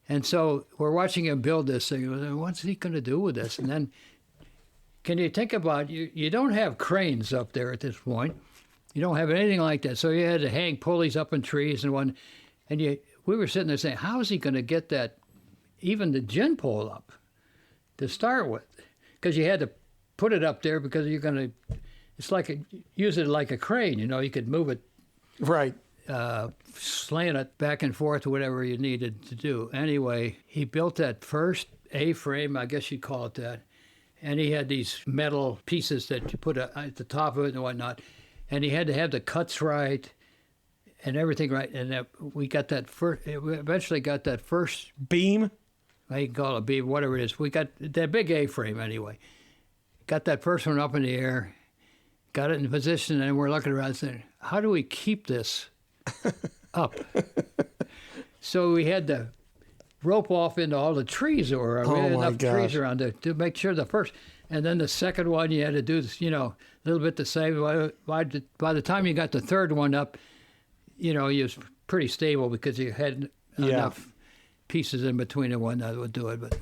And so we're watching him build this thing. What's he going to do with this? And then, can you think about, you don't have cranes up there at this point. You don't have anything like that. So you had to hang pulleys up in trees and one. And we were sitting there saying, how is he going to get that, even the gin pole up to start with? Because you had to put it up there because you're going to, use it like a crane. You could move it. Right. Slant it back and forth, whatever you needed to do. Anyway, he built that first A-frame, I guess you'd call it that. And he had these metal pieces that you put at the top of it and whatnot. And he had to have the cuts right and everything right. And we eventually got that first beam. I can call it a beam, whatever it is. We got that big A-frame anyway. Got that first one up in the air, got it in position, and we're looking around saying, how do we keep this up? So we had to rope off into all the trees that were around. We had enough trees around to make sure the first. And then the second one, you had to do, a little bit the same. By the time you got the third one up, you was pretty stable because you had enough pieces in between the one that would do it.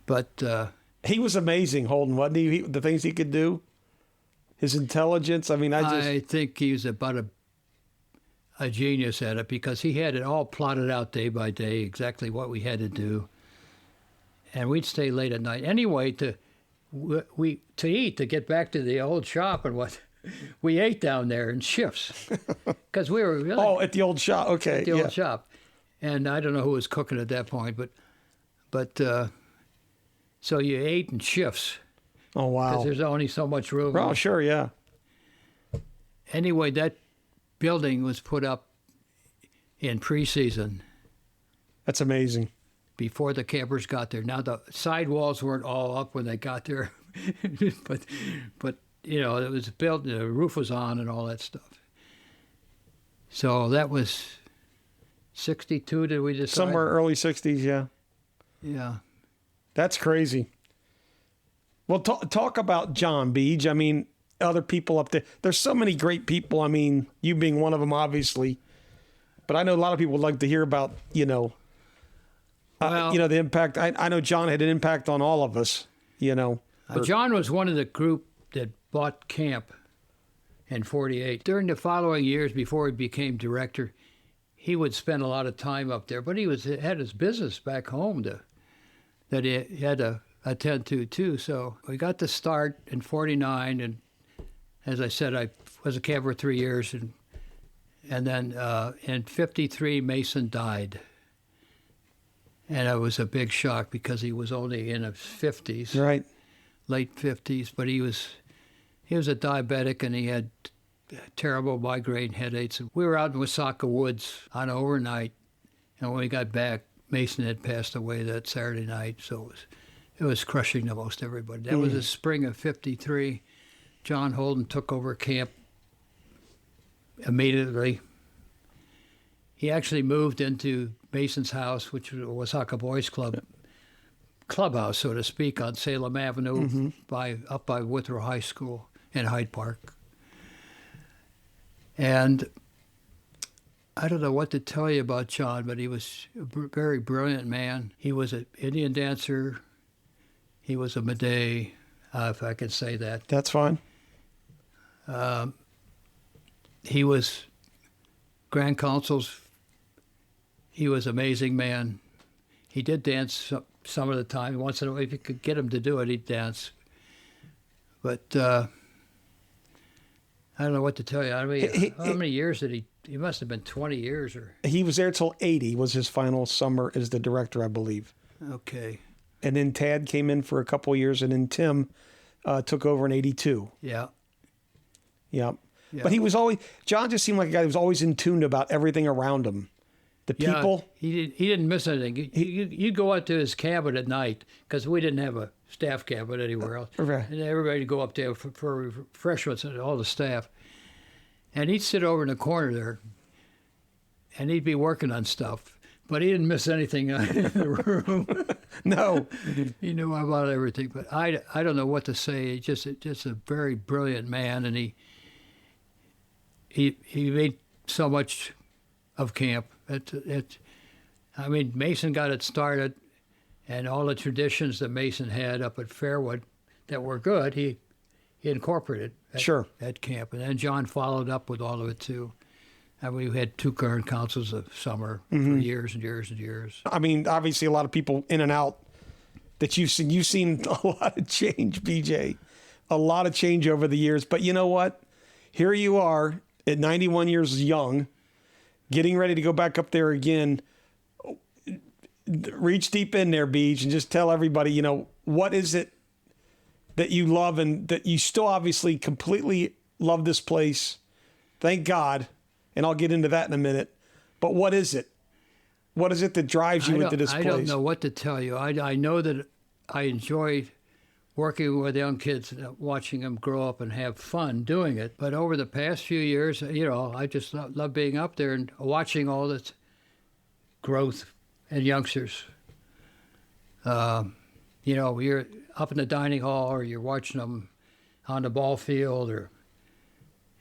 But he was amazing, Holden, wasn't he? The things he could do, his intelligence. I mean, I think he was about a genius at it because he had it all plotted out day by day, exactly what we had to do. And we'd stay late at night anyway to eat, to get back to the old shop and what we ate down there in shifts because we were really at the old shop. Okay, at the old shop, and I don't know who was cooking at that point, but so you ate in shifts. Oh wow! Because there's only so much room. Oh sure, yeah. Anyway, that building was put up in preseason. That's amazing. Before the campers got there. Now the sidewalls weren't all up when they got there, but it was built. The roof was on and all that stuff. So that was 62. Did we decide? Somewhere early 60s, yeah. Yeah. That's crazy. Well, talk about John Beach. I mean, other people up there. There's so many great people. I mean, you being one of them, obviously. But I know a lot of people would like to hear about, the impact. I know John had an impact on all of us, John was one of the group that bought camp in 48. During the following years before he became director, he would spend a lot of time up there. But he had his business back home that he had to attend to, too. So we got to start in 49. And as I said, I was a camper 3 years. And then in 53, Mason died. And it was a big shock because he was only in his 50s, right, late 50s. But he was a diabetic and he had terrible migraine headaches. We were out in Wasaka Woods on overnight, and when we got back, Mason had passed away that Saturday night. So it was crushing to most everybody. That was the spring of 53. John Holden took over camp immediately. He actually moved into Mason's house, which was a Wasaka Boys Club clubhouse, so to speak, on Salem Avenue, up by Withrow High School in Hyde Park. And I don't know what to tell you about John, but he was a very brilliant man. He was an Indian dancer. He was a Madei, if I can say that. That's fine. He was Grand Counsel's. He was an amazing man. He did dance some of the time. Once in a while, if you could get him to do it, he'd dance. But I don't know what to tell you. I mean, how many years did he? He must have been 20 years. He was there till 80 was his final summer as the director, I believe. Okay. And then Tad came in for a couple of years, and then Tim took over in 82. Yeah. Yeah. But John just seemed like a guy who was always in tune about everything around him. The people. He didn't miss anything. You'd go out to his cabin at night because we didn't have a staff cabin anywhere else. Right. And everybody would go up there for refreshments and all the staff. And he'd sit over in the corner there and he'd be working on stuff. But he didn't miss anything in the room. No. He knew about everything. But I don't know what to say. Just a very brilliant man. And he made so much of camp. I mean, Mason got it started, and all the traditions that Mason had up at Fairwood that were good, he incorporated at camp. And then John followed up with all of it, too. And we had 2 current councils of summer for years and years and years. I mean, obviously, a lot of people in and out that you've seen a lot of change, BJ. A lot of change over the years. But you know what? Here you are at 91 years young, getting ready to go back up there again. Reach deep in there, Beach, and just tell everybody, what is it that you love and that you still obviously completely love this place. Thank God. And I'll get into that in a minute. But what is it? What is it that drives you into this place? I don't know what to tell you. I know that I enjoy working with young kids, watching them grow up and have fun doing it. But over the past few years, I just love being up there and watching all this growth in youngsters. You're up in the dining hall, or you're watching them on the ball field,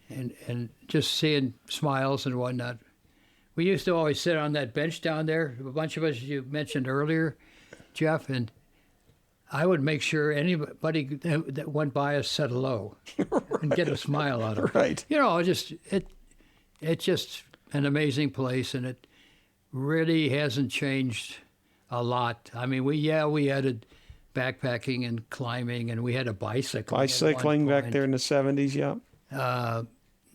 and just seeing smiles and whatnot. We used to always sit on that bench down there, a bunch of us you mentioned earlier, Jeff, and I would make sure anybody that went by us said hello and get a smile out of it. Right. It's just an amazing place, and it really hasn't changed a lot. I mean, we added backpacking and climbing, and we had a bicycle. Bicycling back there in the 70s, yeah.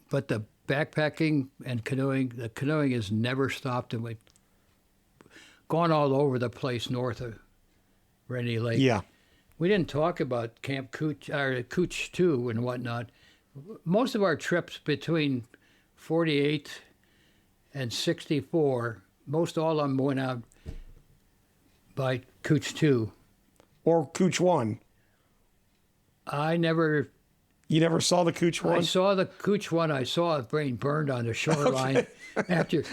But the backpacking and canoeing, the canoeing has never stopped, and we've gone all over the place north of Rainy Lake. Yeah. We didn't talk about Camp Cooch, or Cooch 2 and whatnot. Most of our trips between 48 and 64, most all of them went out by Cooch 2. Or Cooch 1. You never saw the Cooch 1? I saw the Cooch 1. I saw it being burned on the shoreline. Okay.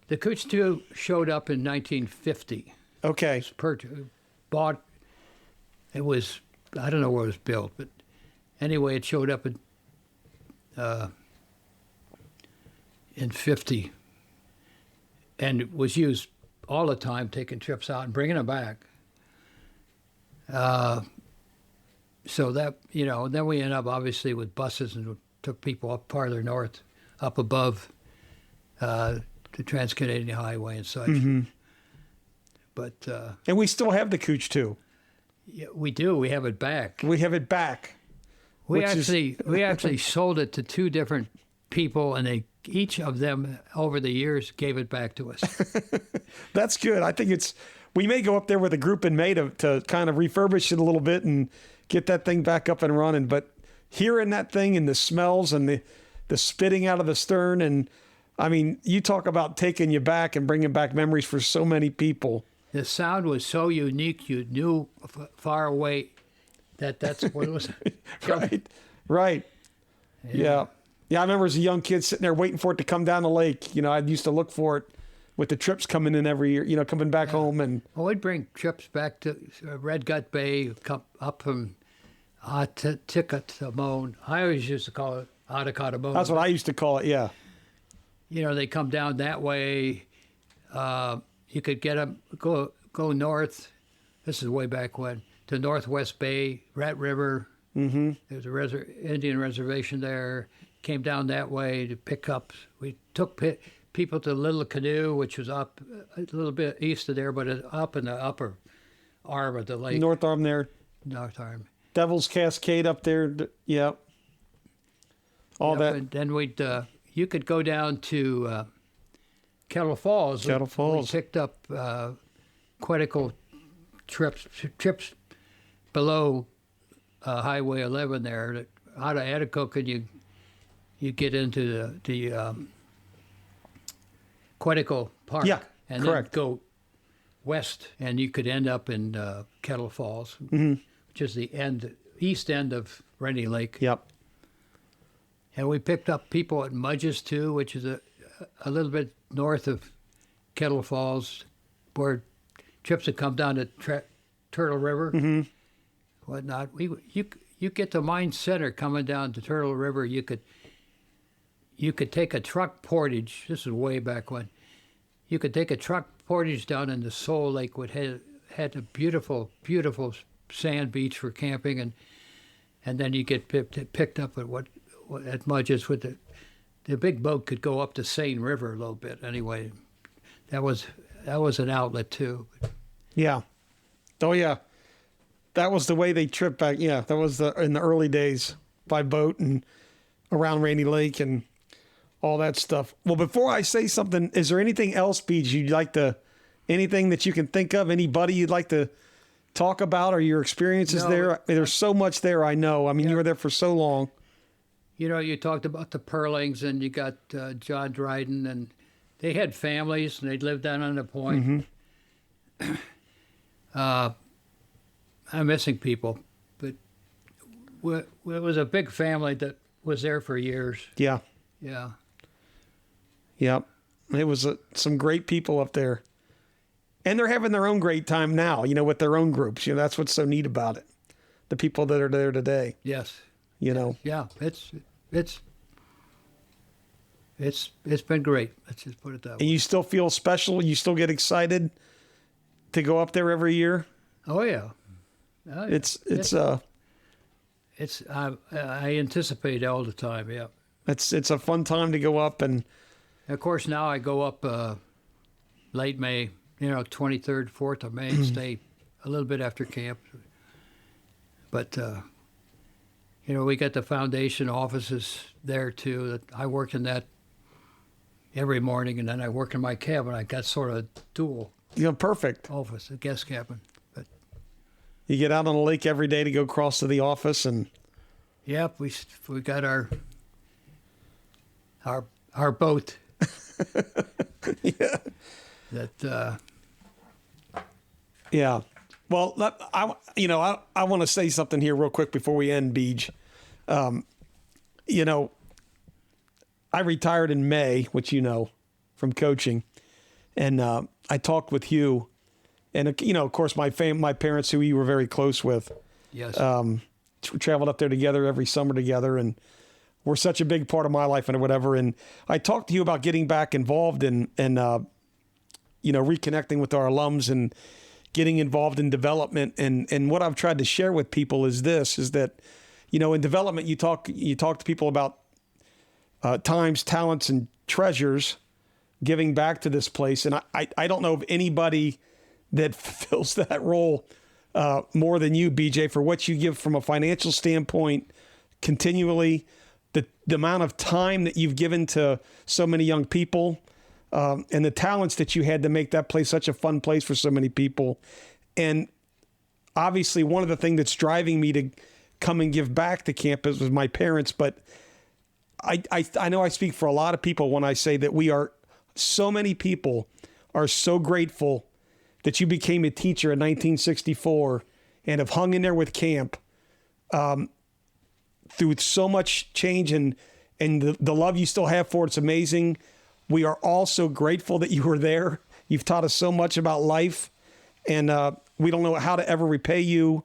The Cooch 2 showed up in 1950. Okay. It was, I don't know where it was built, but anyway, it showed up in 50 and it was used all the time, taking trips out and bringing them back. So that, then we ended up obviously with buses and took people up farther north, up above the Trans-Canadian Highway and such. Mm-hmm. But and we still have the Cooch 2. Yeah, we do. We have it back. We have it back. We actually sold it to two different people, and each of them over the years gave it back to us. That's good. I think we may go up there with a group in May to kind of refurbish it a little bit and get that thing back up and running. But hearing that thing and the smells and the spitting out of the stern, and I mean, you talk about taking you back and bringing back memories for so many people. The sound was so unique, you knew far away that's what it was. Right. Yeah. I remember as a young kid sitting there waiting for it to come down the lake. I used to look for it with the trips coming in every year, coming back home. And we'd bring trips back to Red Gut Bay, up from Atikamone. I always used to call it Atikamone. That's what I used to call it, yeah. They come down that way. You could get them, go north. This is way back when, to Northwest Bay, Rat River. Mm-hmm. There's a Indian reservation there. Came down that way to pick up. We took people to Little Canoe, which was up a little bit east of there, but up in the upper arm of the lake. North arm there. North arm. Devil's Cascade up there. Yeah. All that. And then you could go down to Kettle Falls. Kettle Falls. We picked up Quetico trips below Highway 11 there. Out of Atikokan, you get into the Quetico Park. Yeah, and correct. Then go west, and you could end up in Kettle Falls, mm-hmm. which is the east end of Rainy Lake. Yep. And we picked up people at Mudges too, which is a little bit north of Kettle Falls, where trips had come down to Turtle River, mm-hmm. whatnot. You get to Mine Center coming down to Turtle River. You could take a truck portage. This is way back when. You could take a truck portage down into Soul Lake, which had a beautiful, beautiful sand beach for camping, and then you get picked up at Mudges with the big boat could go up to Seine River a little bit. Anyway, that was an outlet too. Yeah. Oh yeah. That was the way they tripped back. Yeah, that was in the early days by boat and around Rainy Lake and all that stuff. Well, before I say something, is there anything else, Beach, anything that you can think of, anybody you'd like to talk about or your experiences there? There's so much there, I know. I mean, You were there for so long. You talked about the Perlings, and you got John Dryden, and they had families, and they lived down on the point. Mm-hmm. I'm missing people, but it was a big family that was there for years. Yeah. Yeah. Yep. It was some great people up there. And they're having their own great time now, with their own groups. That's what's so neat about it. The people that are there today. Yes. Yeah. It's been great. Let's just put it that way. And you still feel special? You still get excited to go up there every year? Oh yeah. I anticipate all the time. Yeah. It's a fun time to go up, and of course now I go up late May, 23rd, 4th of May, and stay a little bit after camp. But we got the foundation offices there too. That I work in that every morning, and then I work in my cabin. I got sort of dual. Perfect. Office, a guest cabin. But you get out on the lake every day to go across to the office, and yep, we got our boat. Yeah. That. Yeah. Well, I want to say something here real quick before we end, Beej. I retired in May, which from coaching, and I talked with Hugh, and of course my parents, who we were very close with. Yes. We traveled up there together every summer together, and were such a big part of my life and whatever. And I talked to you about getting back involved in reconnecting with our alums and getting involved in development. And what I've tried to share with people is that, in development, you talk to people about times, talents, and treasures giving back to this place. And I don't know of anybody that fills that role more than you, BJ, for what you give from a financial standpoint continually, the amount of time that you've given to so many young people, and the talents that you had to make that place such a fun place for so many people. And obviously one of the things that's driving me to come and give back to campus was my parents. But I know I speak for a lot of people when I say that so many people are so grateful that you became a teacher in 1964 and have hung in there with camp through so much change, and the love you still have for it's amazing. We are all so grateful that you were there. You've taught us so much about life, and we don't know how to ever repay you.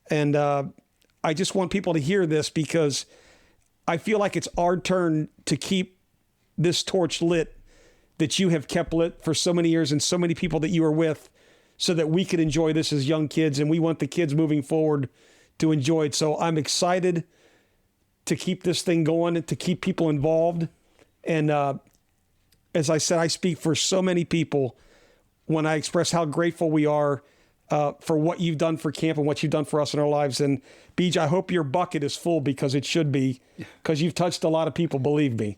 And I just want people to hear this, because I feel like it's our turn to keep this torch lit that you have kept lit for so many years, and so many people that you are with, so that we could enjoy this as young kids, and we want the kids moving forward to enjoy it. So I'm excited to keep this thing going, to keep people involved. And as I said, I speak for so many people when I express how grateful we are for what you've done for camp and what you've done for us in our lives. And Beej, I hope your bucket is full, because it should be, because you've touched a lot of people, believe me.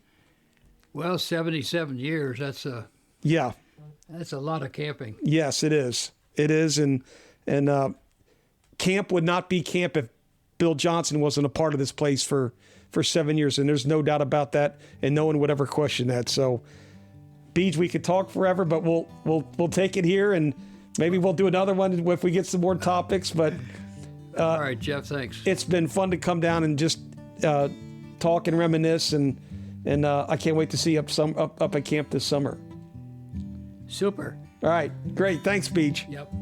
Well, 77 years, that's a lot of camping. Yes, it is. It is. And camp would not be camp if Bill Johnson wasn't a part of this place for 7 years. And there's no doubt about that. And no one would ever question that. So, Beej, we could talk forever, but we'll take it here, and maybe we'll do another one if we get some more topics. But all right, Jeff, thanks. It's been fun to come down and just talk and reminisce, and I can't wait to see you up at camp this summer. Super. All right, great. Thanks, Beej. Yep.